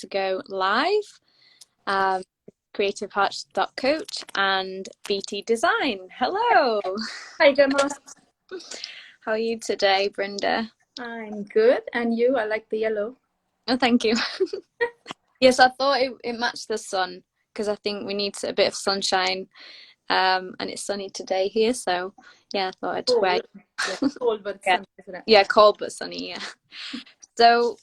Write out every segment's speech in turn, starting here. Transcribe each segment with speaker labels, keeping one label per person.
Speaker 1: to go live. Creativehearts.coach and BT Design. Hello.
Speaker 2: Hi, Gemma.
Speaker 1: How are you today, Brinda?
Speaker 2: I'm good. And you? I like the yellow.
Speaker 1: Oh, thank you. Yes, I thought it matched the sun because I think we need a bit of sunshine. And it's sunny today here, so yeah, I thought I'd wear.
Speaker 2: Yeah, cold but
Speaker 1: Yeah.
Speaker 2: sunny, isn't it?
Speaker 1: Yeah, cold but sunny, yeah. So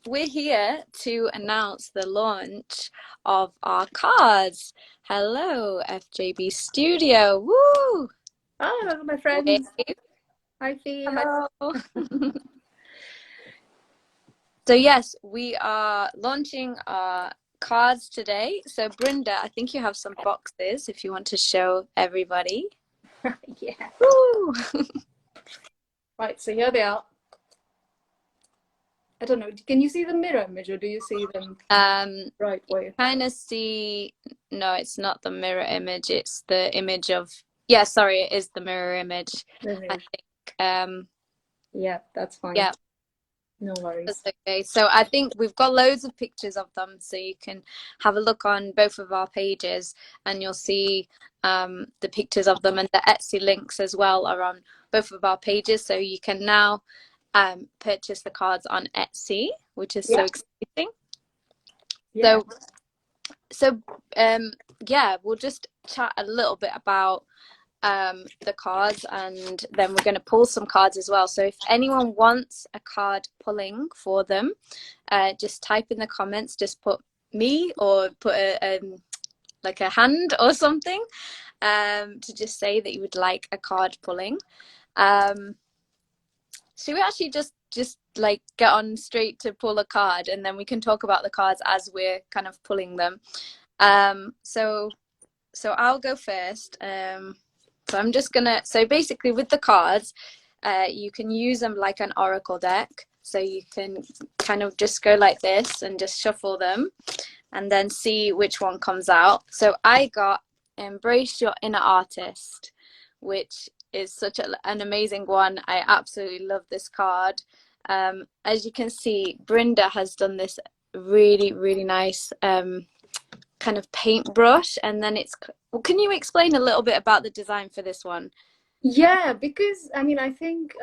Speaker 1: we're here to announce the launch of our cards. Hello, FJB Studio. Woo!
Speaker 2: Oh, hello, my friends.
Speaker 1: Wave.
Speaker 2: Hi, Fee.
Speaker 1: Hello. So yes, we are launching our cards today. So Brinda, I think you have some boxes if you want to show everybody.
Speaker 2: Yeah.
Speaker 1: Woo!
Speaker 2: Right, so here they are. I don't know. Can you see the mirror image, or do you see them right way?
Speaker 1: Kind of see. No, it's not the mirror image. It's the image of. Yeah, sorry, it is the mirror image. I think.
Speaker 2: Yeah, that's fine.
Speaker 1: Yeah.
Speaker 2: No worries.
Speaker 1: That's okay. So I think we've got loads of pictures of them, so you can have a look on both of our pages, and you'll see the pictures of them, and the Etsy links as well are on both of our pages. So you can now purchase the cards on Etsy, which is so exciting.
Speaker 2: Yeah.
Speaker 1: So yeah, we'll just chat a little bit about the cards, and then we're going to pull some cards as well. So if anyone wants a card pulling for them, just type in the comments, just put me or put like a hand or something to just say that you would like a card pulling. Should we actually just like get on straight to pull a card, and then we can talk about the cards as we're kind of pulling them. So I'll go first. So I'm just gonna, so basically with the cards, you can use them like an oracle deck. So you can kind of just go like this and just shuffle them and then see which one comes out. So I got Embrace Your Inner Artist, which is such an amazing one. I absolutely love this card. As you can see, Brinda has done this really, really nice kind of paintbrush, and then it's, well, can you explain a little bit about the design for this one?
Speaker 2: Yeah, because I mean, I think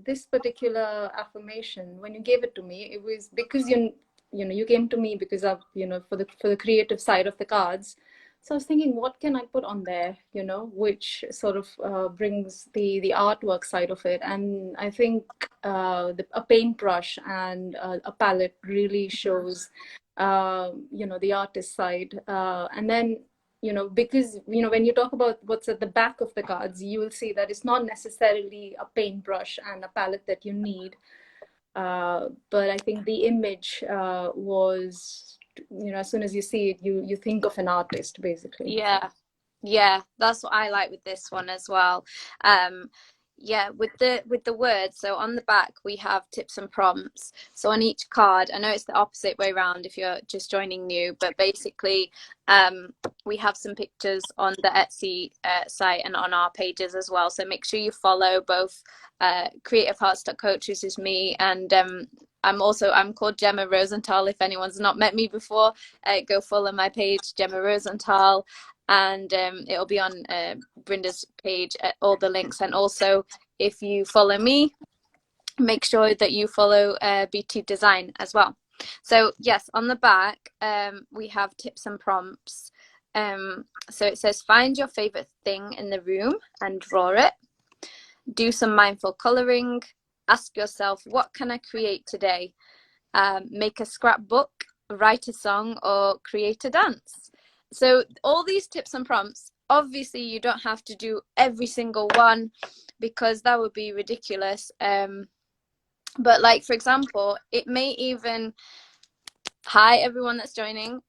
Speaker 2: this particular affirmation, when you gave it to me, it was because you came to me because of for the creative side of the cards. So I was thinking, what can I put on there, which sort of brings the artwork side of it. And I think a paintbrush and a palette really shows the artist side. And then because when you talk about what's at the back of the cards, you will see that it's not necessarily a paintbrush and a palette that you need, but I think the image was, as soon as you see it, you think of an artist, basically.
Speaker 1: Yeah, that's what I like with this one as well. Yeah, with the words, so on the back we have tips and prompts. So on each card, I know it's the opposite way around if you're just joining new, but basically we have some pictures on the Etsy site and on our pages as well. So make sure you follow both creativehearts.coach, which is me, and I'm called Gemma Rosenthal. If anyone's not met me before, go follow my page, Gemma Rosenthal. And it'll be on Brinda's page, all the links. And also, if you follow me, make sure that you follow BT Design as well. So yes, on the back, we have tips and prompts. So it says, find your favorite thing in the room and draw it. Do some mindful coloring. Ask yourself, what can I create today? Make a scrapbook, write a song, or create a dance. So all these tips and prompts, obviously you don't have to do every single one because that would be ridiculous. But like, for example, it may even, hi everyone that's joining.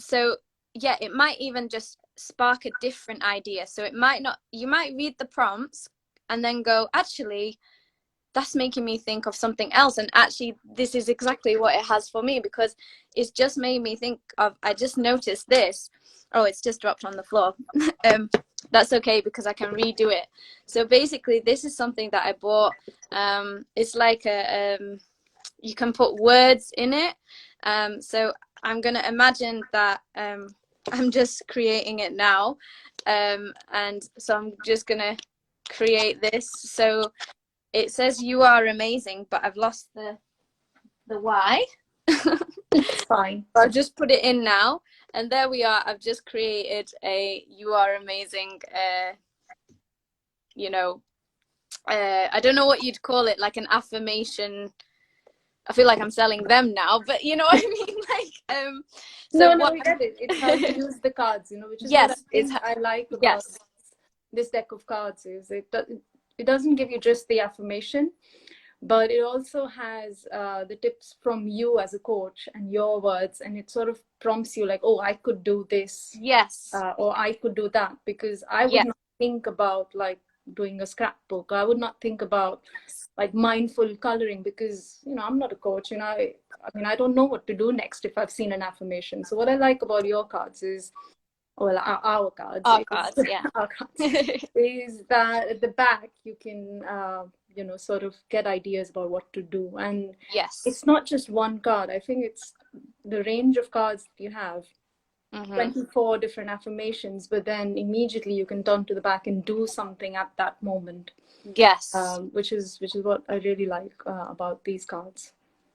Speaker 1: So yeah, it might even just spark a different idea. So it might not, you might read the prompts and then go, actually, that's making me think of something else, and actually this is exactly what it has for me, because it's just made me think of, I just noticed this. Oh, it's just dropped on the floor. That's okay because I can redo it. So basically this is something that I bought. It's like a you can put words in it, So I'm going to imagine that I'm just creating it now. And so I'm just going to create this. So it says you are amazing, but I've lost the Y.
Speaker 2: It's fine.
Speaker 1: I'll just put it in now. And there we are. I've just created a you are amazing, you know, I don't know what you'd call it, like an affirmation. I feel like I'm selling them now, but you know what I mean? Like, so
Speaker 2: No,
Speaker 1: what
Speaker 2: we get it. It's how to use the cards, which is what I
Speaker 1: yes,
Speaker 2: think I like about
Speaker 1: yes,
Speaker 2: this deck of cards is it doesn't give you just the affirmation, but it also has the tips from you as a coach and your words, and it sort of prompts you like, oh, I could do this,
Speaker 1: yes,
Speaker 2: or I could do that, because I would
Speaker 1: yes,
Speaker 2: not think about like doing a scrapbook. I would not think about like mindful coloring, because I'm not a coach. I mean, I don't know what to do next if I've seen an affirmation. So what I like about your cards is, well, our cards
Speaker 1: our
Speaker 2: is
Speaker 1: cards, yeah.
Speaker 2: our cards is that at the back you can sort of get ideas about what to do, and
Speaker 1: Yes.
Speaker 2: it's not just one card. I think it's the range of cards that you have,
Speaker 1: Mm-hmm.
Speaker 2: 24 different affirmations, but then immediately you can turn to the back and do something at that moment.
Speaker 1: Yes.
Speaker 2: Which is what I really like about these cards.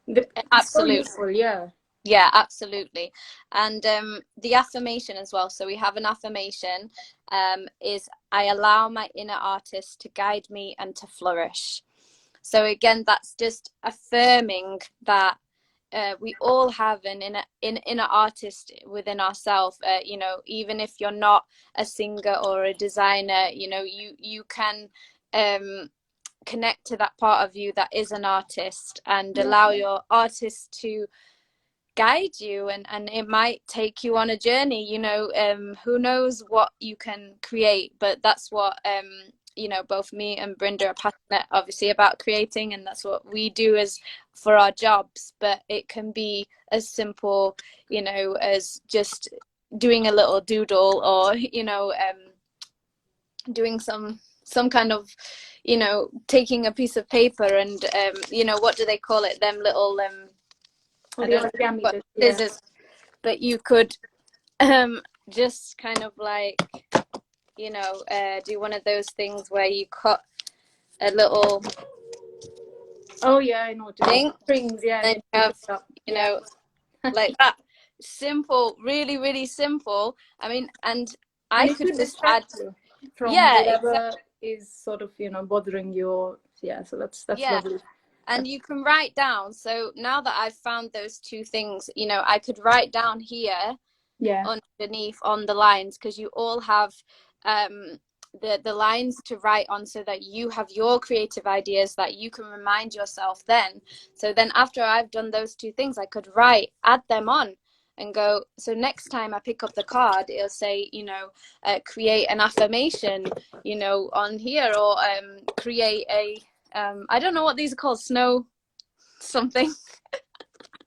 Speaker 2: It's so
Speaker 1: Absolutely.
Speaker 2: useful, yeah.
Speaker 1: Yeah, absolutely. And the affirmation as well. So we have an affirmation is I allow my inner artist to guide me and to flourish. So again, that's just affirming that we all have an inner artist within ourselves. Even if you're not a singer or a designer, you can connect to that part of you that is an artist, and allow your artist to guide you, and it might take you on a journey. Who knows what you can create, but that's what both me and Brinda are passionate obviously about creating, and that's what we do as for our jobs. But it can be as simple as just doing a little doodle, or doing some kind of taking a piece of paper and what do they call it, them little I don't know what scissors, but you could just kind of like do one of those things where you cut a little
Speaker 2: Oh yeah, I know what to
Speaker 1: thing,
Speaker 2: do. Strings, yeah,
Speaker 1: and
Speaker 2: and
Speaker 1: you have
Speaker 2: yeah.
Speaker 1: like that. Simple, really, really simple. I mean, and I
Speaker 2: And it
Speaker 1: could
Speaker 2: should
Speaker 1: just add,
Speaker 2: distract you from
Speaker 1: yeah, exactly.
Speaker 2: whatever is sort of bothering you. Yeah, so that's
Speaker 1: Yeah.
Speaker 2: lovely.
Speaker 1: And you can write down. So now that I've found those two things, I could write down here
Speaker 2: Yeah,
Speaker 1: underneath on the lines, because you all have the lines to write on, so that you have your creative ideas that you can remind yourself then. So then after I've done those two things, I could add them on and go, so next time I pick up the card, it'll say, create an affirmation, on here, or create a I don't know what these are called, snow something.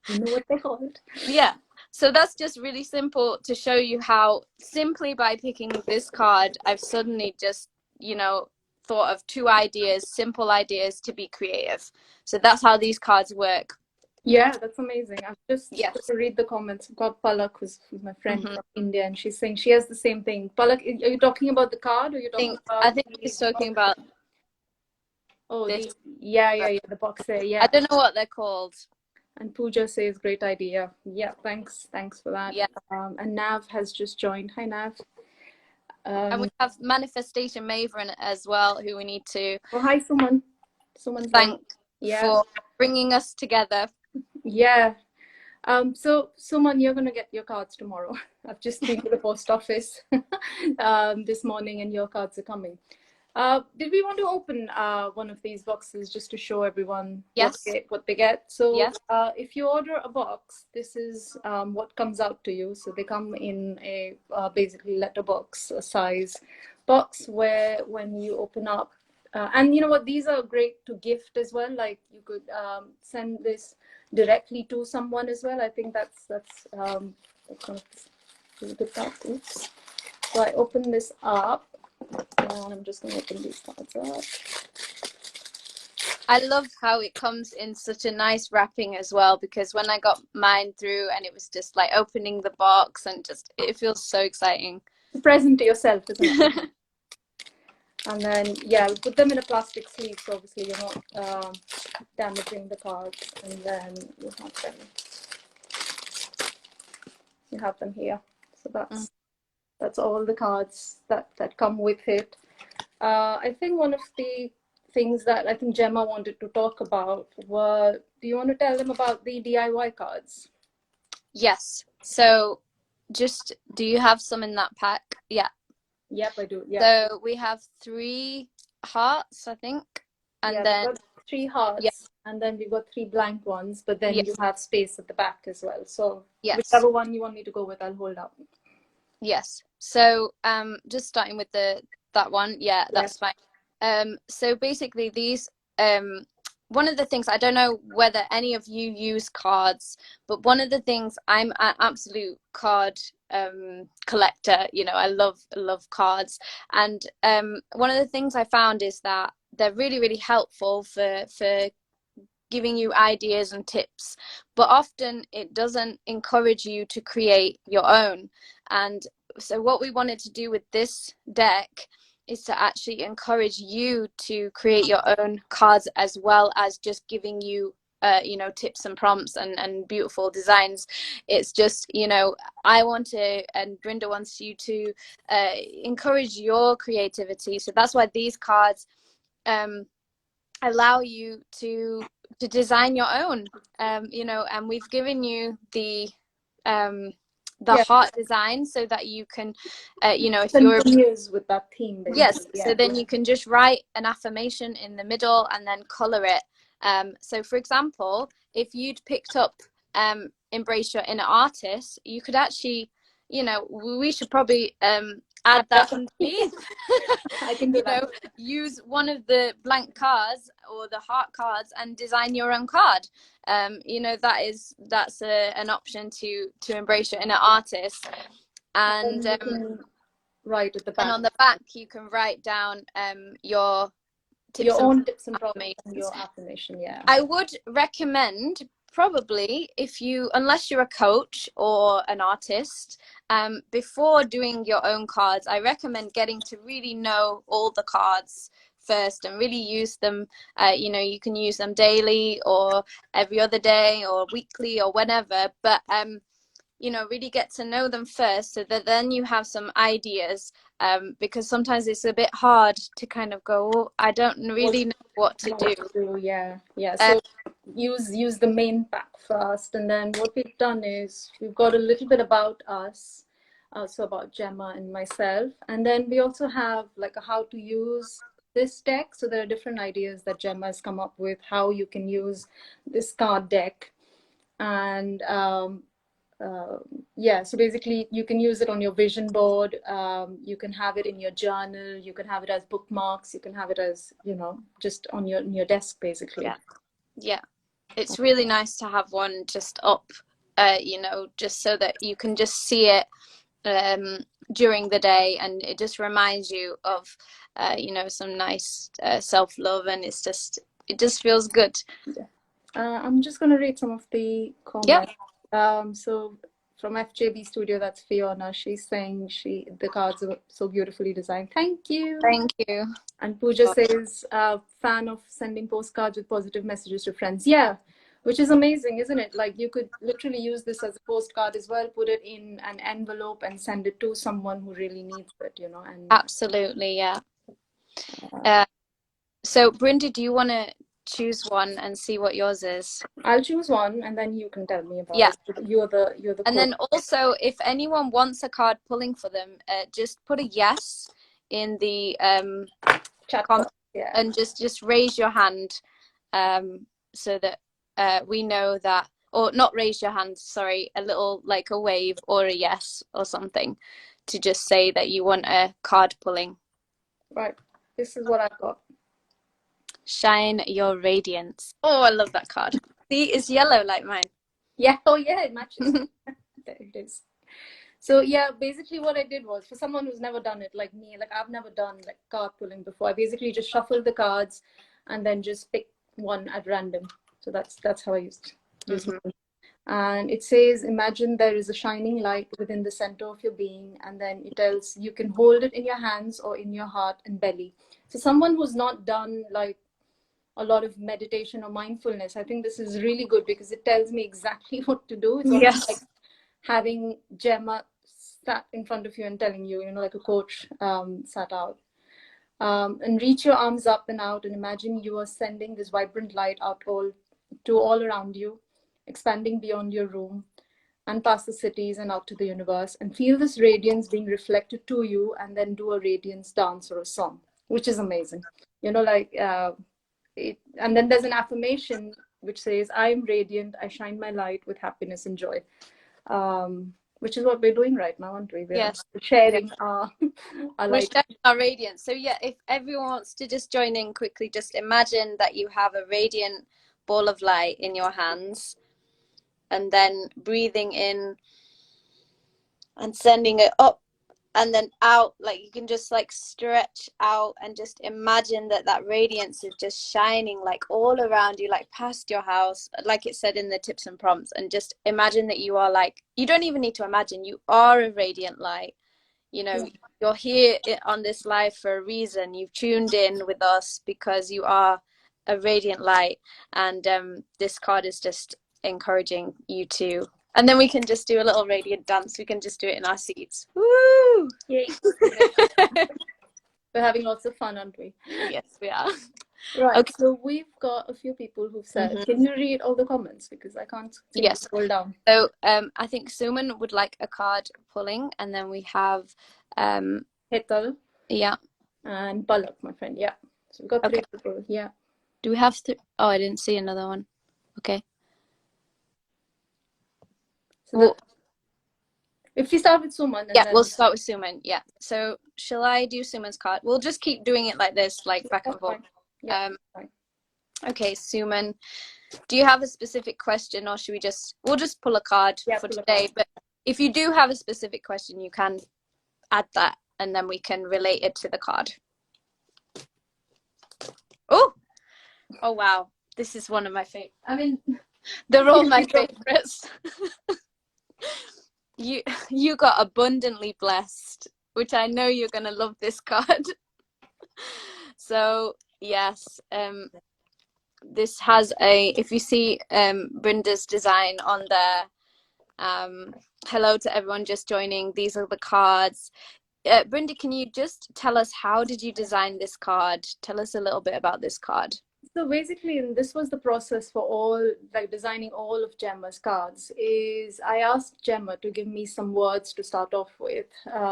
Speaker 2: you know what they call it.
Speaker 1: Yeah. So that's just really simple to show you how simply by picking this card, I've suddenly just, thought of two ideas, simple ideas to be creative. So that's how these cards work.
Speaker 2: Yeah, that's amazing. I've just
Speaker 1: Yes.
Speaker 2: to read the comments. I've got Palak, who's my friend
Speaker 1: Mm-hmm.
Speaker 2: from India, and she's saying she has the same thing. Palak, are you talking about the card, or are you talking
Speaker 1: I
Speaker 2: about
Speaker 1: think
Speaker 2: the
Speaker 1: he's talking
Speaker 2: box?
Speaker 1: about
Speaker 2: Oh,
Speaker 1: this.
Speaker 2: yeah, the box there,
Speaker 1: I
Speaker 2: yeah.
Speaker 1: don't know what they're called.
Speaker 2: And Pooja says, great idea. Yeah, thanks for that.
Speaker 1: Yeah.
Speaker 2: And Nav has just joined. Hi, Nav.
Speaker 1: And we have Manifestation Maven as well, who we need to
Speaker 2: Oh, hi, Suman. Suman's there.
Speaker 1: thank
Speaker 2: Yeah,
Speaker 1: for bringing us together.
Speaker 2: yeah. So Suman, you're gonna get your cards tomorrow. I've just been to the post office this morning, and your cards are coming. Did we want to open one of these boxes just to show everyone
Speaker 1: Yes.
Speaker 2: what they get? So
Speaker 1: Yes.
Speaker 2: if you order a box, this is what comes out to you. So they come in a basically letterbox size box, where when you open up, and you know what, these are great to gift as well. Like you could send this directly to someone as well. I think that's kind of really good part. Oops. So I open this up. And I'm just going to open these cards up.
Speaker 1: I love how it comes in such a nice wrapping as well, because when I got mine through and it was just like opening the box and just it feels so exciting.
Speaker 2: It's a present to yourself, isn't it? And then, yeah, we put them in a plastic sleeve, so obviously you're not damaging the cards. And then you have them here. So that's all the cards that come with it. I think one of the things that I think Gemma wanted to talk about were, do you want to tell them about the DIY cards?
Speaker 1: Yes. So just, do you have some in that pack? Yeah.
Speaker 2: Yep, I do. Yeah.
Speaker 1: So we have 3 hearts, I think. And
Speaker 2: Yeah,
Speaker 1: then
Speaker 2: we've got 3 hearts,
Speaker 1: yeah,
Speaker 2: and then we've got 3 blank ones, but then
Speaker 1: yeah,
Speaker 2: you have space at the back as well. So
Speaker 1: yes.
Speaker 2: whichever one you want me to go with, I'll hold up.
Speaker 1: Yes. So just starting with that one, yeah,
Speaker 2: Yeah.
Speaker 1: that's fine. So basically these one of the things, I don't know whether any of you use cards, but one of the things, I'm an absolute card collector, you know, I love cards. And one of the things I found is that they're really, really helpful for giving you ideas and tips, but often it doesn't encourage you to create your own. And so what we wanted to do with this deck is to actually encourage you to create your own cards, as well as just giving you you know, tips and prompts and beautiful designs. It's just, you know, I want to, and Brinda wants you to encourage your creativity. So that's why these cards allow you to design your own, you know, and we've given you the
Speaker 2: Yeah,
Speaker 1: heart design so that you can you know, if you're,
Speaker 2: continues with that theme,
Speaker 1: yes,
Speaker 2: basically.
Speaker 1: so
Speaker 2: Yeah.
Speaker 1: then you can just write an affirmation in the middle and then color it. So for example, if you'd picked up embrace your inner artist, you could actually, you know, we should probably add that underneath.
Speaker 2: I can do
Speaker 1: You
Speaker 2: that.
Speaker 1: know, use one of the blank cards or the heart cards and design your own card. You know, that's an option to embrace your inner artist.
Speaker 2: And
Speaker 1: And
Speaker 2: you can write at the
Speaker 1: and
Speaker 2: back
Speaker 1: on the back you can write down your tips
Speaker 2: your
Speaker 1: and
Speaker 2: own tips and prompts and
Speaker 1: affirmations.
Speaker 2: your affirmation. Yeah.
Speaker 1: I would recommend, probably, if you, unless you're a coach or an artist, before doing your own cards, I recommend getting to really know all the cards first and really use them. You know, you can use them daily or every other day or weekly or whenever, but you know, really get to know them first, so that then you have some ideas, because sometimes it's a bit hard to kind of go, oh, I don't really know what to do.
Speaker 2: Yeah, yeah.
Speaker 1: Um,
Speaker 2: So use the main pack first, and then what we've done is we've got a little bit about us, so about Gemma and myself, and then we also have like a how to use this deck. So there are different ideas that Gemma has come up with how you can use this card deck, and uh, yeah, so basically you can use it on your vision board, you can have it in your journal, you can have it as bookmarks, you can have it as, you know, just on your desk, basically.
Speaker 1: yeah, yeah, it's really nice to have one just up, you know, just so that you can just see it during the day, and it just reminds you of you know, some nice self-love, and it just feels good.
Speaker 2: Yeah. I'm just going to read some of the
Speaker 1: Yeah,
Speaker 2: comments. So from FJB Studio, that's Fiona. She's saying the cards are so beautifully designed. Thank you.
Speaker 1: thank you.
Speaker 2: And Pooja says, fan of sending postcards with positive messages to friends. Yeah, which is amazing, isn't it? Like you could literally use this as a postcard as well, put it in an envelope and send it to someone who really needs it, you know. And
Speaker 1: Absolutely, yeah. So Brinda, do you want to choose one and see what yours is?
Speaker 2: I'll choose one, and then you can tell me about
Speaker 1: Yeah.
Speaker 2: it. You're the
Speaker 1: And then also, if anyone wants a card pulling for them, just put a yes in the
Speaker 2: chat
Speaker 1: comment,
Speaker 2: box. Yeah.
Speaker 1: and just raise your hand, so that we know that, or not raise your hand, sorry, a little like a wave or a yes or something, to just say that you want a card pulling.
Speaker 2: Right. This is what I've got.
Speaker 1: Shine your radiance. Oh, I love that card. See, it's yellow like mine.
Speaker 2: Yeah. Oh, yeah. It matches. There it is. So yeah, basically what I did was, for someone who's never done it like me, like I've never done like card pulling before, I basically just shuffled the cards and then just pick one at random. So that's how I used use mine. And it says, imagine there is a shining light within the center of your being, and then it tells you can hold it in your hands or in your heart and belly. So someone who's not done like a lot of meditation or mindfulness, I think this is really good because it tells me exactly what to do. It's almost like
Speaker 1: Yes.
Speaker 2: having Gemma sat in front of you and telling you, you know, like a coach sat out. And reach your arms up and out and imagine you are sending this vibrant light out all around you, expanding beyond your room and past the cities and out to the universe, and feel this radiance being reflected to you, and then do a radiance dance or a song, which is amazing. You know, like and then there's an affirmation which says, I am radiant, I shine my light with happiness and joy. Which is what we're doing right now, aren't we? We're
Speaker 1: Yes.
Speaker 2: sharing our
Speaker 1: We're
Speaker 2: light.
Speaker 1: sharing our radiance. So yeah, if everyone wants to just join in quickly, just imagine that you have a radiant ball of light in your hands, and then breathing in and sending it up and then out. Like you can just like stretch out and just imagine that that radiance is just shining like all around you, like past your house, like it said in the tips and prompts. And just imagine that you are like, you don't even need to imagine, you are a radiant light. You know, you're here on this live for a reason. You've tuned in with us because you are a radiant light. And this card is just encouraging you to. And then we can just do a little radiant dance. We can just do it in our seats. Woo!
Speaker 2: Yay. We're having lots of fun, aren't we?
Speaker 1: Yes, we are.
Speaker 2: Right.
Speaker 1: Okay.
Speaker 2: So we've got a few people who've said, can you read all the comments? Because I can't seem to scroll down.
Speaker 1: So I think Suman would like a card pulling, and then we have
Speaker 2: Hetal.
Speaker 1: Yeah.
Speaker 2: And Palak, my friend. Yeah. So we've got three people. Yeah.
Speaker 1: Do we have oh, I didn't see another one. Okay.
Speaker 2: So if we start with Suman, and
Speaker 1: yeah,
Speaker 2: then
Speaker 1: we'll start with Suman. Yeah. So shall I do Suman's card? We'll just keep doing it like this, like back and forth.
Speaker 2: Yeah, fine.
Speaker 1: Okay, Suman, do you have a specific question, or should we'll just pull a card for today? But if you do have a specific question, you can add that, and then we can relate it to the card. Oh wow, this is one of my favorite. I mean, they're all my favorites. You got abundantly blessed, which I know you're gonna love this card. So yes, this has if you see Brinda's design on there, hello to everyone just joining. These are the cards. Brinda, can you just tell us, how did you design this card? Tell us a little bit about this card.
Speaker 2: So basically, this was the process for all, like designing all of Gemma's cards, is I asked Gemma to give me some words to start off with,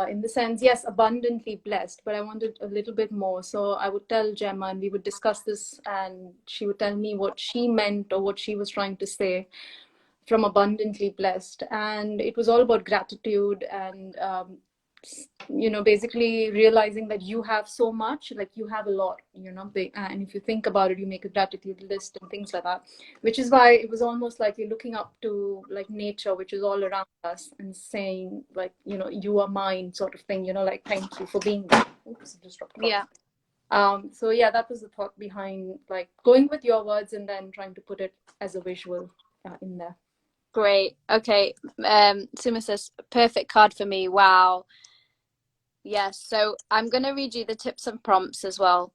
Speaker 2: in the sense, yes, abundantly blessed, but I wanted a little bit more. So I would tell Gemma and we would discuss this, and she would tell me what she meant or what she was trying to say from abundantly blessed. And it was all about gratitude and you know, basically realizing that you have so much, like you have a lot, you know, and if you think about it, you make a gratitude list and things like that, which is why it was almost like you're looking up to like nature, which is all around us, and saying like, you know, you are mine sort of thing, you know, like thank you for being there. Oops, just dropped
Speaker 1: yeah.
Speaker 2: So yeah, that was the thought behind like going with your words and then trying to put it as a visual in there.
Speaker 1: Great. Okay. Suma says, perfect card for me. Wow. Yes, so I'm going to read you the tips and prompts as well.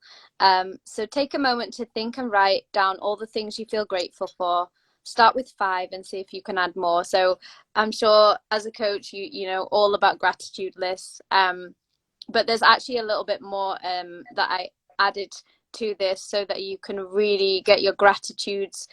Speaker 1: So take a moment to think and write down all the things you feel grateful for. Start with 5 and see if you can add more. So I'm sure as a coach, you know all about gratitude lists. But there's actually a little bit more that I added to this so that you can really get your gratitudes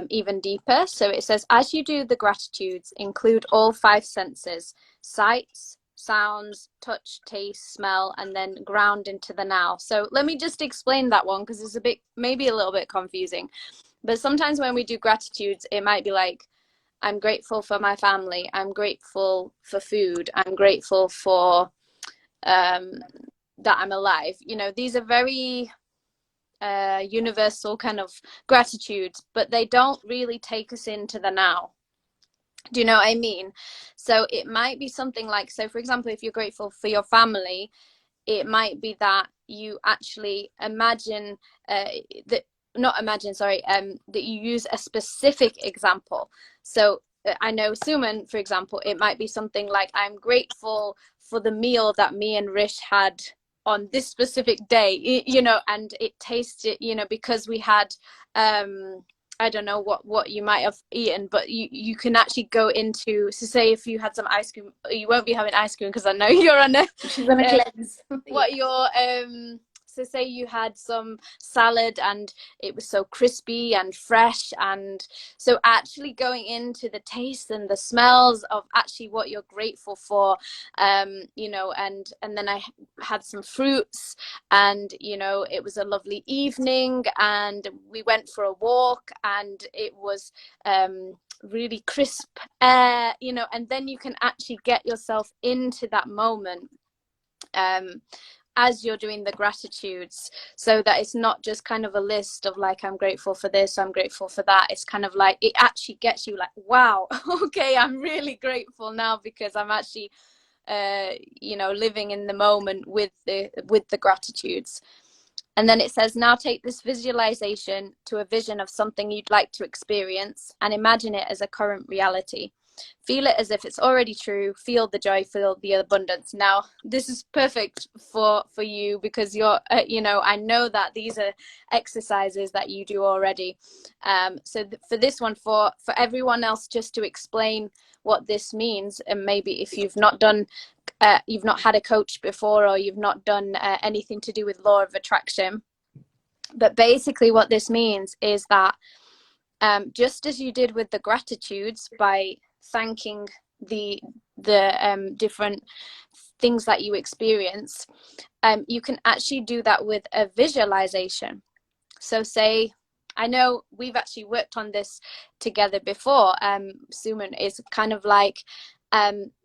Speaker 1: even deeper. So it says, as you do the gratitudes, include all 5 senses: sights, sounds, touch, taste, smell, and then ground into the now. So let me just explain that one, because it's maybe a little bit confusing. But sometimes when we do gratitudes, it might be like, I'm grateful for my family, I'm grateful for food, I'm grateful for that I'm alive. You know, these are very universal kind of gratitudes, but they don't really take us into the now. Do you know what I mean? So it might be something like, so for example, if you're grateful for your family, it might be that you actually imagine that not imagine, sorry, that you use a specific example. So I know Suman, for example, it might be something like, I'm grateful for the meal that me and Rish had on this specific day, you know, and it tasted, you know, because we had, I don't know what you might have eaten, but you can actually go into, so say if you had some ice cream, you won't be having ice cream because I know you're on a,
Speaker 2: She's on a cleanse.
Speaker 1: what your so say you had some salad and it was so crispy and fresh, and so actually going into the taste and the smells of actually what you're grateful for, you know, and then I had some fruits, and you know, it was a lovely evening and we went for a walk and it was really crisp air, you know, and then you can actually get yourself into that moment as you're doing the gratitudes, so that it's not just kind of a list of like, I'm grateful for this, I'm grateful for that. It's kind of like, it actually gets you like, wow, okay, I'm really grateful now because I'm actually you know, living in the moment with the gratitudes. And then it says, now take this visualization to a vision of something you'd like to experience and imagine it as a current reality. Feel it as if it's already true. Feel the joy, feel the abundance. Now, this is perfect for you because you're, you know, I know that these are exercises that you do already. So for this one, for everyone else, just to explain what this means, and maybe if you've not done you've not had a coach before, or you've not done anything to do with law of attraction. But basically what this means is that just as you did with the gratitudes by thanking the different things that you experience, you can actually do that with a visualization. So say, I know we've actually worked on this together before, Suman, is kind of like,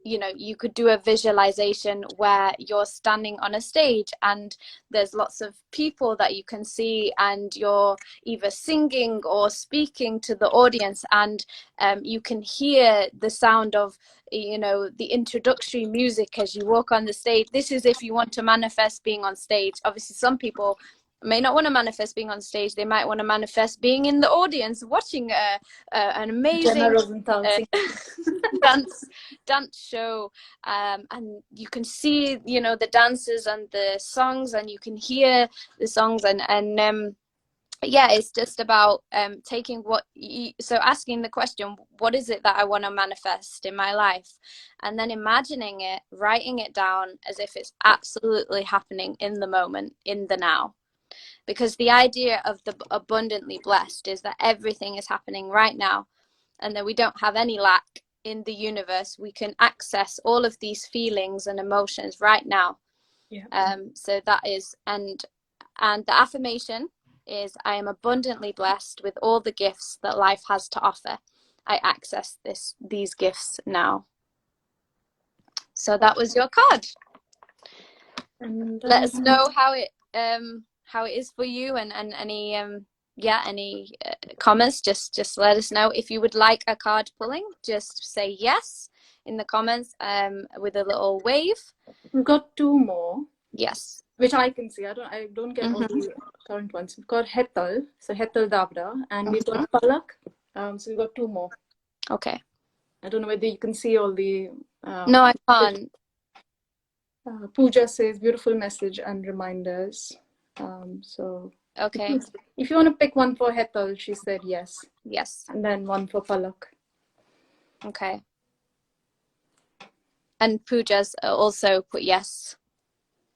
Speaker 1: you know, you could do a visualization where you're standing on a stage and there's lots of people that you can see, and you're either singing or speaking to the audience, and you can hear the sound of, you know, the introductory music as you walk on the stage. This is if you want to manifest being on stage. Obviously some people may not want to manifest being on stage. They might want to manifest being in the audience watching an amazing dance show, and you can see, you know, the dances and the songs, and you can hear the songs, and yeah, it's just about taking what so asking the question, what is it that I want to manifest in my life, and then imagining it, writing it down as if it's absolutely happening in the moment, in the now. Because the idea of the abundantly blessed is that everything is happening right now, and that we don't have any lack in the universe. We can access all of these feelings and emotions right now.
Speaker 2: Yeah.
Speaker 1: So that is, and the affirmation is, I am abundantly blessed with all the gifts that life has to offer. I access these gifts now. So that was your card. And let us know how it is for you, and any any comments. Just let us know. If you would like a card pulling, just say yes in the comments with a little wave.
Speaker 2: We've got two more.
Speaker 1: Yes.
Speaker 2: Which I can see. I don't get all the current ones. We've got Hetal, so Hetal Davda, and we've got Palak. So we've got two more.
Speaker 1: Okay.
Speaker 2: I don't know whether you can see all the.
Speaker 1: No, I can't.
Speaker 2: Pooja says beautiful message and reminders. So
Speaker 1: okay.
Speaker 2: If you want to pick one for Hetal, she said yes.
Speaker 1: Yes.
Speaker 2: And then one for Palak.
Speaker 1: Okay. And Pooja's also put yes.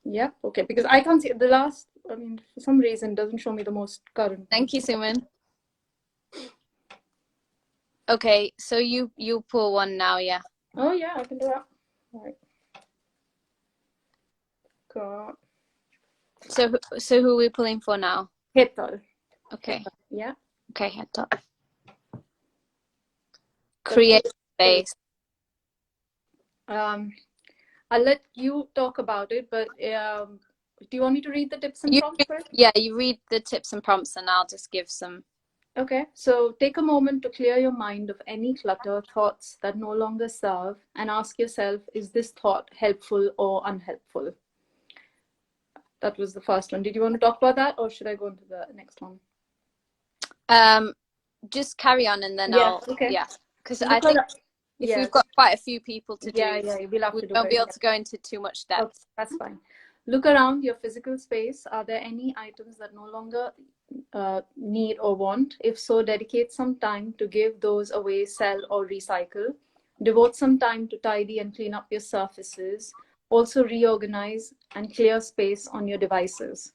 Speaker 2: Yep. Okay. Because I can't see the last. I mean, for some reason, it doesn't show me the most current.
Speaker 1: Thank you, Suman. Okay, so you pull one now, yeah.
Speaker 2: Oh yeah, I can do that. All right. Got.
Speaker 1: So who are we pulling for now?
Speaker 2: Hetal.
Speaker 1: Okay.
Speaker 2: Hetal. Yeah.
Speaker 1: Okay, Hetal. Create space.
Speaker 2: I'll let you talk about it, but do you want me to read the tips and prompts first?
Speaker 1: Yeah, you read the tips and prompts and I'll just give some.
Speaker 2: Okay, so take a moment to clear your mind of any clutter, thoughts that no longer serve, and ask yourself, is this thought helpful or unhelpful? That was the first one. Did you want to talk about that, or should I go into the next one?
Speaker 1: Just carry on and then
Speaker 2: Yeah,
Speaker 1: I'll,
Speaker 2: okay.
Speaker 1: yeah, because
Speaker 2: So
Speaker 1: I
Speaker 2: look at
Speaker 1: think
Speaker 2: that.
Speaker 1: if
Speaker 2: Yeah,
Speaker 1: we've got quite a few people to
Speaker 2: yeah,
Speaker 1: do,
Speaker 2: yeah. We'll have
Speaker 1: we
Speaker 2: to do
Speaker 1: won't be
Speaker 2: it.
Speaker 1: able
Speaker 2: Yeah.
Speaker 1: to go into too much
Speaker 2: Okay,
Speaker 1: depth.
Speaker 2: that's fine. Look around your physical space. Are there any items that no longer need or want? If so, dedicate some time to give those away, sell, or recycle. Devote some time to tidy and clean up your surfaces. Also, reorganize and clear space on your devices.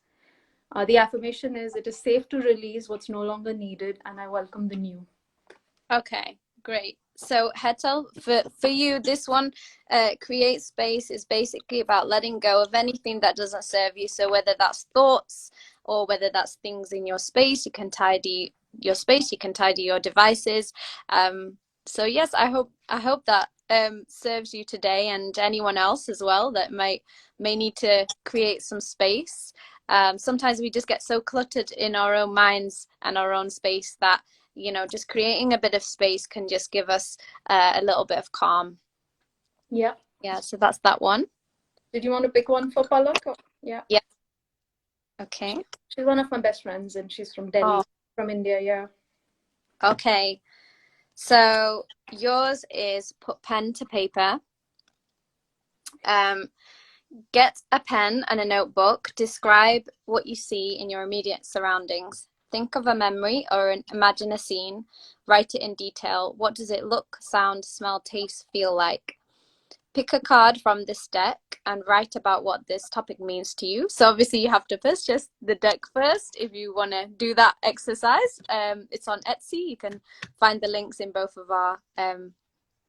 Speaker 2: The affirmation is, it is safe to release what's no longer needed, and I welcome the new.
Speaker 1: Okay, great. So Hetal, for you, this one, create space is basically about letting go of anything that doesn't serve you. So whether that's thoughts or whether that's things in your space, you can tidy your space, you can tidy your devices. So yes, I hope that serves you today and anyone else as well that may need to create some space. Sometimes we just get so cluttered in our own minds and our own space that just creating a bit of space can just give us a little bit of calm.
Speaker 2: Yeah.
Speaker 1: Yeah, so that's that one.
Speaker 2: Did you want to pick one for Palak? Yeah.
Speaker 1: Yeah. Okay.
Speaker 2: She's one of my best friends, and she's from Delhi,
Speaker 1: Oh,
Speaker 2: from India. Yeah.
Speaker 1: okay. So yours is put pen to paper. Um, get a pen and a notebook. Describe what you see in your immediate surroundings. Think of a memory or imagine a scene. Write it in detail. What does it look, sound, smell, taste, feel like? Pick a card from this deck and write about what this topic means to you. So obviously you have to purchase the deck first if you want to do that exercise. It's on Etsy. You can find the links in both of our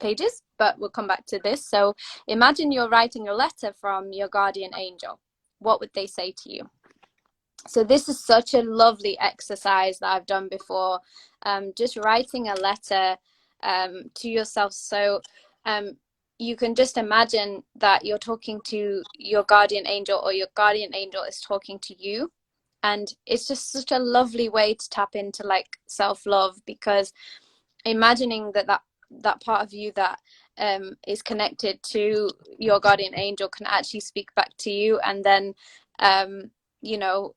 Speaker 1: pages, but we'll come back to this. So imagine you're writing a letter from your guardian angel. What would they say to you? So this is such a lovely exercise that I've done before. Just writing a letter to yourself. So you can just imagine that you're talking to your guardian angel or your guardian angel is talking to you. And it's just such a lovely way to tap into like self-love, because imagining that part of you that is connected to your guardian angel can actually speak back to you. And then you know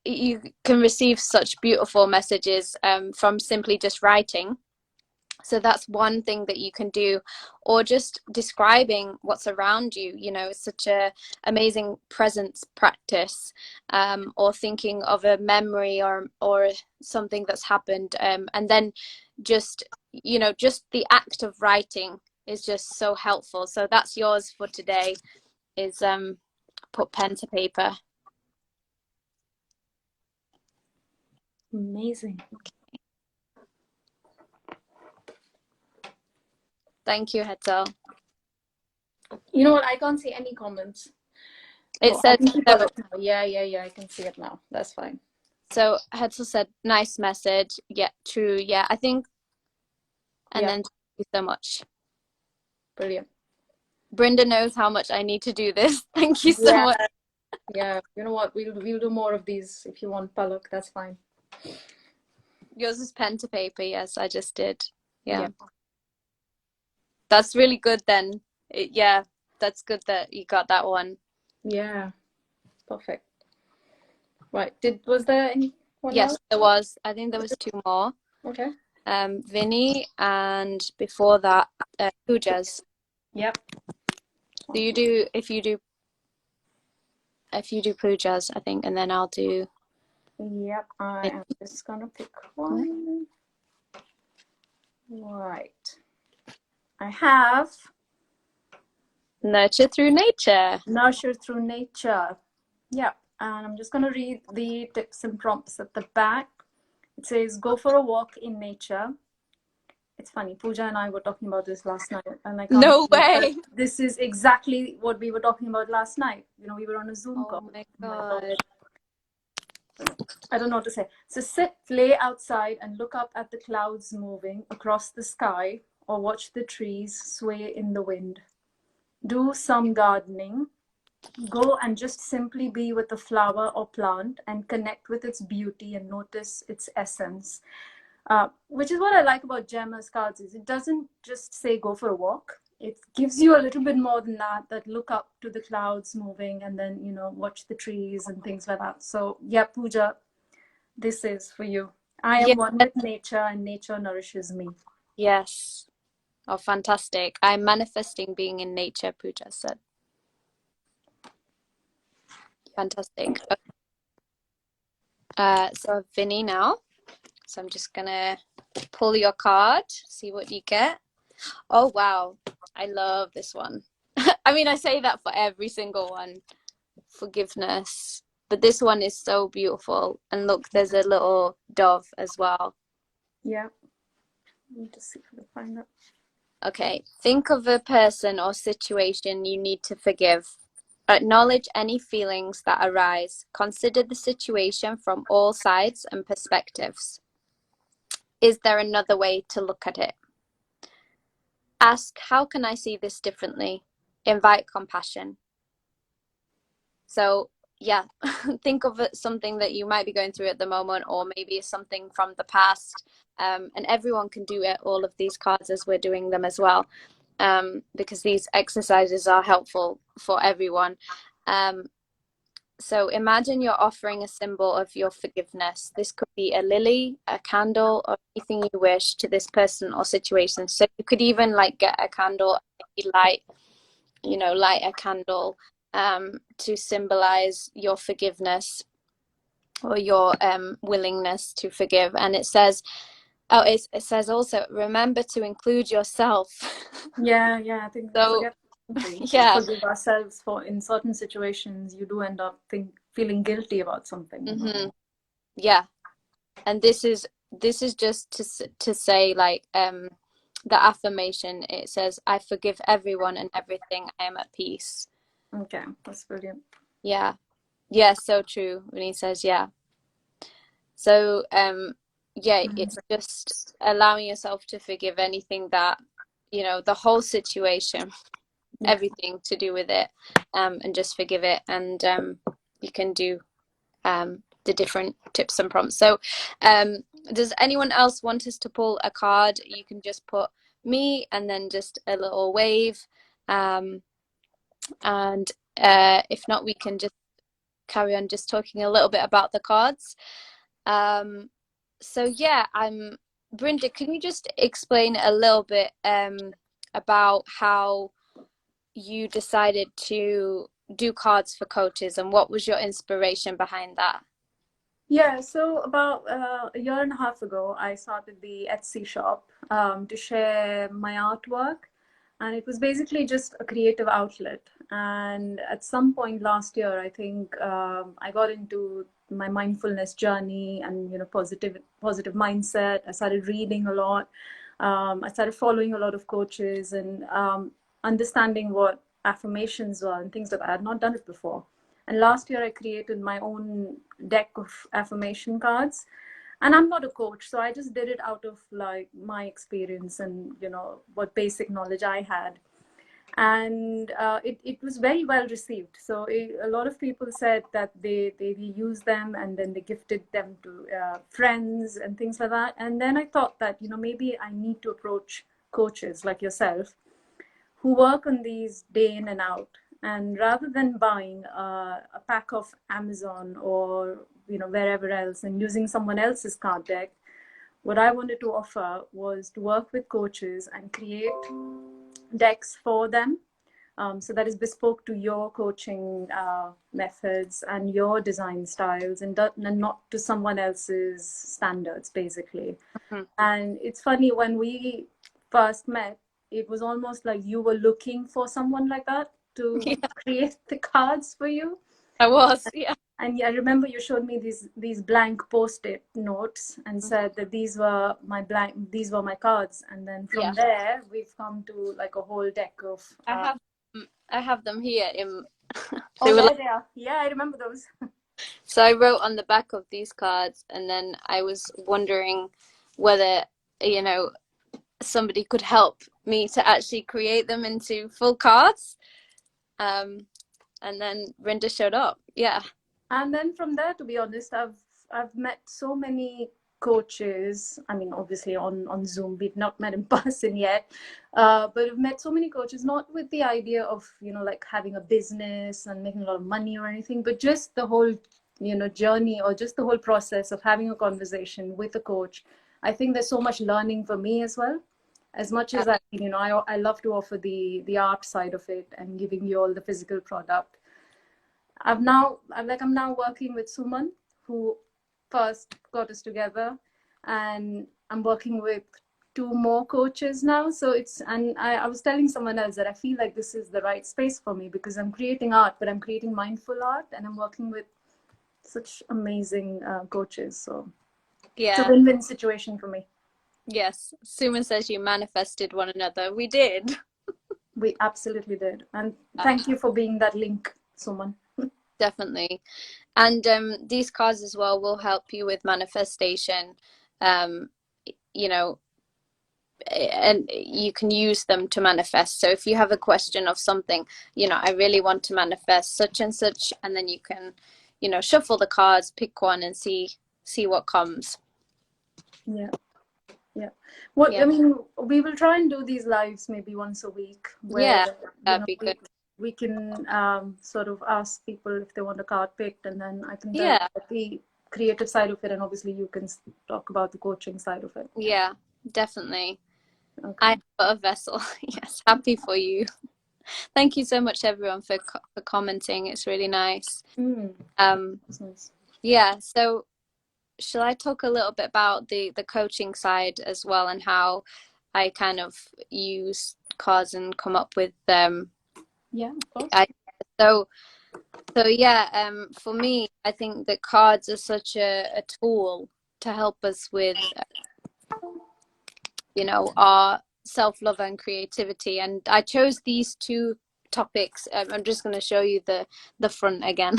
Speaker 1: you can receive such beautiful messages from simply just writing. So that's one thing that you can do, or just describing what's around you. It's such a amazing presence practice, or thinking of a memory or something that's happened, and then just just the act of writing is just so helpful. So that's yours for today, is put pen to paper.
Speaker 2: Amazing.
Speaker 1: Thank you, Hetal.
Speaker 2: You know what? I can't see any comments.
Speaker 1: It
Speaker 2: So I
Speaker 1: says
Speaker 2: can keep
Speaker 1: so.
Speaker 2: it now. Yeah, yeah, yeah. I can see it now. That's fine.
Speaker 1: So Hetal said, "Nice message. Yeah, true. Yeah, I think." And
Speaker 2: Yeah,
Speaker 1: then, "Thank you so much.
Speaker 2: brilliant.
Speaker 1: Brinda knows how much I need to do this. Thank you so
Speaker 2: Yeah,
Speaker 1: much."
Speaker 2: yeah. You know what? We'll do more of these if you want, Palak. That's fine.
Speaker 1: Yours is pen to paper. Yes, I just did.
Speaker 2: Yeah.
Speaker 1: Yeah. That's really good then. Yeah, that's good that you got that one.
Speaker 2: Yeah. Perfect. Right. Was there anyone
Speaker 1: Yes,
Speaker 2: else?
Speaker 1: there was. I think there was two more.
Speaker 2: Okay.
Speaker 1: Vinny, and before that, Pooja's.
Speaker 2: Yep.
Speaker 1: So if you do Pooja's, I think, and then I'll do.
Speaker 2: Yep. I am just gonna pick one. Right. I have
Speaker 1: Nurture through nature.
Speaker 2: Nurture Through Nature. Yep. And I'm just gonna read the tips and prompts at the back. It says, go for a walk in nature. It's funny, Pooja and I were talking about this last night, and I can't
Speaker 1: No
Speaker 2: believe that
Speaker 1: way.
Speaker 2: this is exactly what we were talking about last night. We were on a Zoom
Speaker 1: Oh
Speaker 2: call.
Speaker 1: my
Speaker 2: Oh my God.
Speaker 1: God.
Speaker 2: I don't know what to say. So sit, lay outside and look up at the clouds moving across the sky, or watch the trees sway in the wind. Do some gardening. Go and just simply be with a flower or plant and connect with its beauty and notice its essence. Which is what I like about Gemma's cards, is it doesn't just say go for a walk. It gives you a little bit more than that look up to the clouds moving and then, watch the trees and things like that. So yeah, Pooja, this is for you. I
Speaker 1: Yeah.
Speaker 2: am one with nature and nature nourishes me.
Speaker 1: Yes. Oh, fantastic. I'm manifesting being in nature, Pooja said. Fantastic. So Vinny now. So I'm just gonna pull your card, see what you get. Oh wow, I love this one. I mean, I say that for every single one. Forgiveness. But this one is so beautiful. And look, there's a little dove as well.
Speaker 2: Yeah. Let me just see if I can find that.
Speaker 1: Okay, think of a person or situation you need to forgive. Acknowledge any feelings that arise. Consider the situation from all sides and perspectives. Is there another way to look at it? Ask, how can I see this differently? Invite compassion. So, yeah, think of it something that you might be going through at the moment, or maybe something from the past. And everyone can do it, all of these cards as we're doing them as well, because these exercises are helpful for everyone. So imagine you're offering a symbol of your forgiveness. This could be a lily, a candle, or anything you wish to this person or situation. So you could even like get a candle, maybe light a candle to symbolize your forgiveness or your willingness to forgive. And it says, it says also, remember to include yourself.
Speaker 2: Yeah, I think we
Speaker 1: So
Speaker 2: forget to
Speaker 1: yeah.
Speaker 2: forgive ourselves for in certain situations. You do end up feeling guilty about something, you know.
Speaker 1: Yeah. And this is just to say like the affirmation. It says, I forgive everyone and everything. I am at peace.
Speaker 2: Okay, that's brilliant.
Speaker 1: Yeah. Yeah, so true when he says yeah. So yeah, it's just allowing yourself to forgive anything that, the whole situation,
Speaker 2: Yeah.
Speaker 1: everything to do with it, and just forgive it. And you can do the different tips and prompts. So does anyone else want us to pull a card? You can just put me and then just a little wave. And if not, we can just carry on just talking a little bit about the cards. So yeah, Brinda, can you just explain a little bit about how you decided to do cards for coaches and what was your inspiration behind that?
Speaker 2: Yeah, so about a year and a half ago, I started the Etsy shop to share my artwork. And it was basically just a creative outlet. And at some point last year, I think I got into my mindfulness journey and, positive mindset. I started reading a lot. I started following a lot of coaches and understanding what affirmations were and things like that. I had not done it before. And last year, I created my own deck of affirmation cards. And I'm not a coach, so I just did it out of like my experience and what basic knowledge I had. And it was very well received. So a lot of people said that they used them and then they gifted them to friends and things like that. And then I thought that maybe I need to approach coaches like yourself who work on these day in and out. And rather than buying a pack of Amazon or wherever else and using someone else's card deck, what I wanted to offer was to work with coaches and create decks for them. So that is bespoke to your coaching methods and your design styles, and not to someone else's standards, basically.
Speaker 1: Mm-hmm.
Speaker 2: And it's funny, when we first met, it was almost like you were looking for someone like that to
Speaker 1: Yeah,
Speaker 2: create the cards for you.
Speaker 1: I was. Yeah.
Speaker 2: And I remember you showed me these blank post-it notes and said that these were my cards. And then
Speaker 1: Yeah.
Speaker 2: from there, we've come to like a whole deck of.
Speaker 1: I have I have them here in they
Speaker 2: Oh,
Speaker 1: were
Speaker 2: there
Speaker 1: like,
Speaker 2: they are. Yeah, I remember those.
Speaker 1: so I wrote on the back of these cards, and then I was wondering whether, you know, somebody could help me to actually create them into full cards. And then Brinda showed up. Yeah.
Speaker 2: And then from there, to be honest, I've met so many coaches. I mean, obviously on Zoom, we've not met in person yet, but I've met so many coaches, not with the idea of like having a business and making a lot of money or anything, but just the whole journey, or just the whole process of having a conversation with a coach, I think there's so much learning for me as well. As much as I love to offer the art side of it and giving you all the physical product. I'm now working with Suman, who first got us together, and I'm working with two more coaches now. So I was telling someone else that I feel like this is the right space for me, because I'm creating art, but I'm creating mindful art, and I'm working with such amazing coaches. So it's a
Speaker 1: Yeah.
Speaker 2: win-win situation for me.
Speaker 1: Yes. Suman says you manifested one another. We did.
Speaker 2: We absolutely did. And thank you for being that link, Suman.
Speaker 1: Definitely. And these cards as well will help you with manifestation. Um, you know, and you can use them to manifest. So if you have a question of something, I really want to manifest such and such, and then you can, shuffle the cards, pick one, and see what comes.
Speaker 2: Yeah. Yeah.
Speaker 1: Yeah.
Speaker 2: I mean, we will try and do these lives maybe once a week, where
Speaker 1: Yeah, that'd be good.
Speaker 2: we can sort of ask people if they want a card picked, and then I can tell
Speaker 1: Yeah.
Speaker 2: the creative side of it, and obviously you can talk about the coaching side of it.
Speaker 1: Yeah, definitely.
Speaker 2: Okay.
Speaker 1: I've got a vessel. Yes, happy for you. Thank you so much, everyone, for commenting. It's really nice.
Speaker 2: That's nice.
Speaker 1: Yeah. So, shall I talk a little bit about the coaching side as well, and how I kind of use cards and come up with
Speaker 2: Yeah, of course.
Speaker 1: So yeah, for me, I think that cards are such a tool to help us with, our self-love and creativity. And I chose these two topics. I'm just going to show you the front again.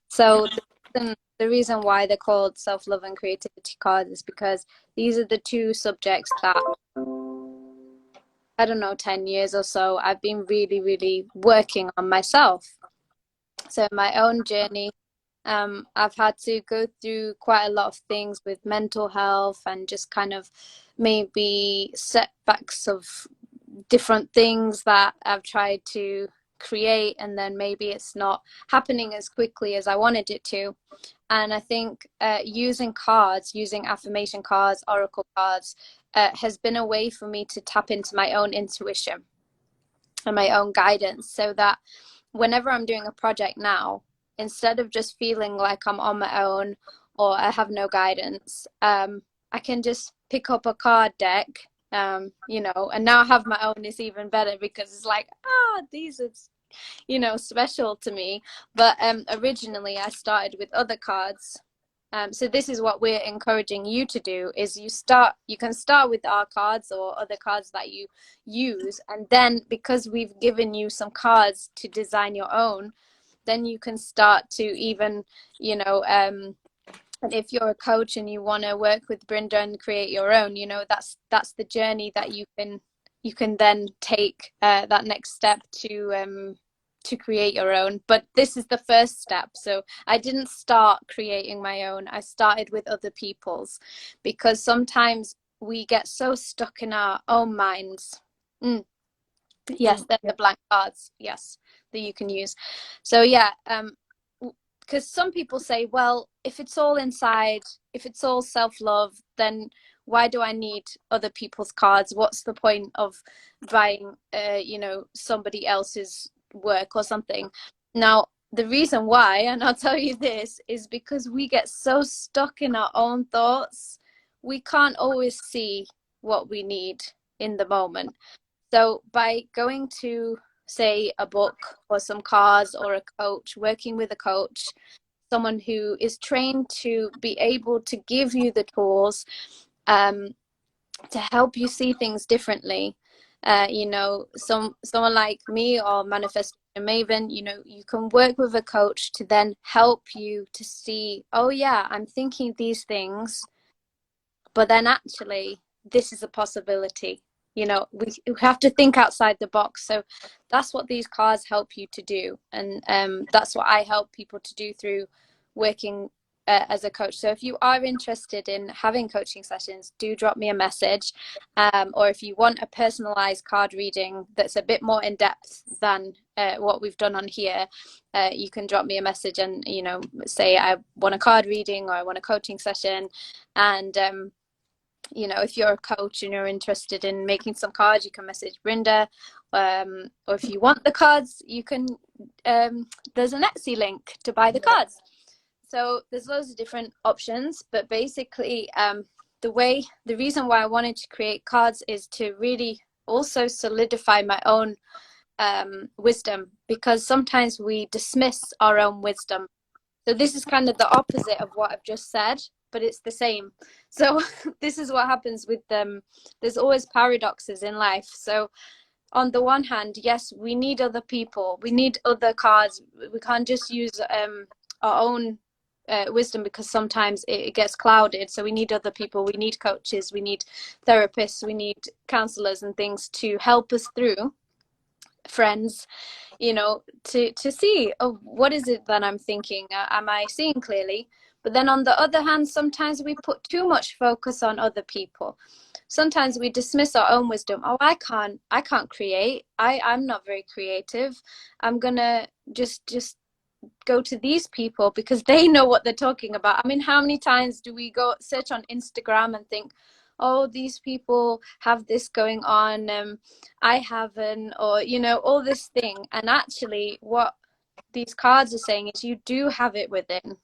Speaker 1: So the reason why they're called self-love and creativity cards is because these are the two subjects that, I don't know, 10 years or so, I've been really, really working on myself. So my own journey, I've had to go through quite a lot of things with mental health and just kind of maybe setbacks of different things that I've tried to create, and then maybe it's not happening as quickly as I wanted it to. And I think using cards, using affirmation cards, oracle cards, has been a way for me to tap into my own intuition and my own guidance, so that whenever I'm doing a project now, instead of just feeling like I'm on my own or I have no guidance, I can just pick up a card deck, and now I have my own. Is even better, because it's like, these are, special to me. But originally I started with other cards. So this is what we're encouraging you to do: is you can start with our cards or other cards that you use, and then, because we've given you some cards to design your own, then you can start to even, and if you're a coach and you want to work with Brinda and create your own, that's the journey that you can then take, that next step to create your own. But this is the first step. So I didn't start creating my own. I started with other people's, because sometimes we get so stuck in our own minds. Yes, they're the blank cards. Yes, that you can use. So yeah, because some people say, well, if it's all inside, if it's all self-love, then why do I need other people's cards? What's the point of buying, somebody else's work or something? Now, the reason why, and I'll tell you this, is because we get so stuck in our own thoughts, we can't always see what we need in the moment. So by going to, say, a book or some cards or a coach, working with a coach, someone who is trained to be able to give you the tools, to help you see things differently. Someone like me or Manifestation Maven, you can work with a coach to then help you to see, oh yeah, I'm thinking these things, but then actually this is a possibility. We have to think outside the box. So that's what these cards help you to do, and that's what I help people to do through working as a coach. So if you are interested in having coaching sessions, do drop me a message. Or if you want a personalized card reading that's a bit more in depth than what we've done on here, you can drop me a message and, you know, say I want a card reading or I want a coaching session. And you know, if you're a coach and you're interested in making some cards, you can message Brinda. Or if you want the cards, you can, there's an Etsy link to buy the cards. So there's loads of different options, but basically the reason why I wanted to create cards is to really also solidify my own wisdom, because sometimes we dismiss our own wisdom. So this is kind of the opposite of what I've just said, but it's the same. So this is what happens with them. There's always paradoxes in life. So on the one hand, yes, we need other people. We need other cards. We can't just use our own wisdom, because sometimes it gets clouded. So we need other people. We need coaches. We need therapists. We need counselors and things to help us through, friends, you know, to see, oh, what is it that I'm thinking? Am I seeing clearly? But then on the other hand, sometimes we put too much focus on other people. Sometimes we dismiss our own wisdom. Oh, I can't create. I'm not very creative. I'm gonna just go to these people because they know what they're talking about. I mean, how many times do we go search on Instagram and think, oh, these people have this going on, I haven't, or, you know, all this thing. And actually what these cards are saying is you do have it within.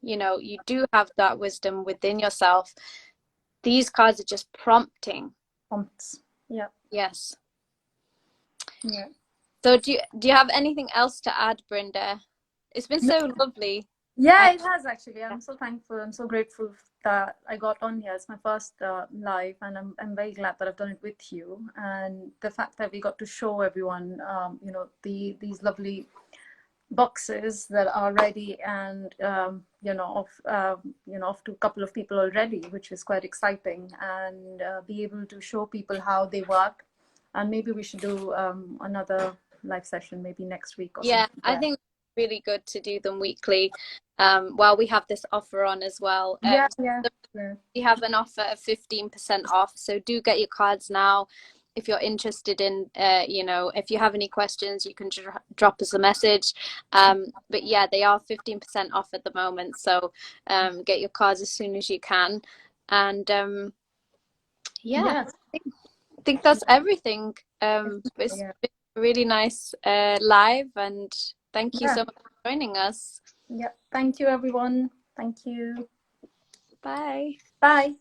Speaker 1: You know, you do have that wisdom within yourself. These cards are just prompting.
Speaker 2: Prompts. Yeah.
Speaker 1: Yes.
Speaker 2: Yeah.
Speaker 1: So do you have anything else to add, Brinda? It's been so lovely.
Speaker 2: Yeah, it has actually. I'm so thankful. I'm so grateful that I got on here. It's my first live, and I'm very glad that I've done it with you. And the fact that we got to show everyone, you know, these lovely boxes that are ready, and you know, off to a couple of people already, which is quite exciting, and be able to show people how they work. And maybe we should do another live session maybe next week or something.
Speaker 1: I think it's really good to do them weekly while we have this offer on as well.
Speaker 2: Yeah.
Speaker 1: We have an offer of 15% off, so do get your cards now if you're interested in, you know, if you have any questions, you can drop us a message. But yeah, they are 15% off at the moment, so get your cards as soon as you can. And I think that's everything. It's been a really nice live, and thank you so much for joining us.
Speaker 2: Yeah, thank you everyone. Thank you.
Speaker 1: Bye.
Speaker 2: Bye.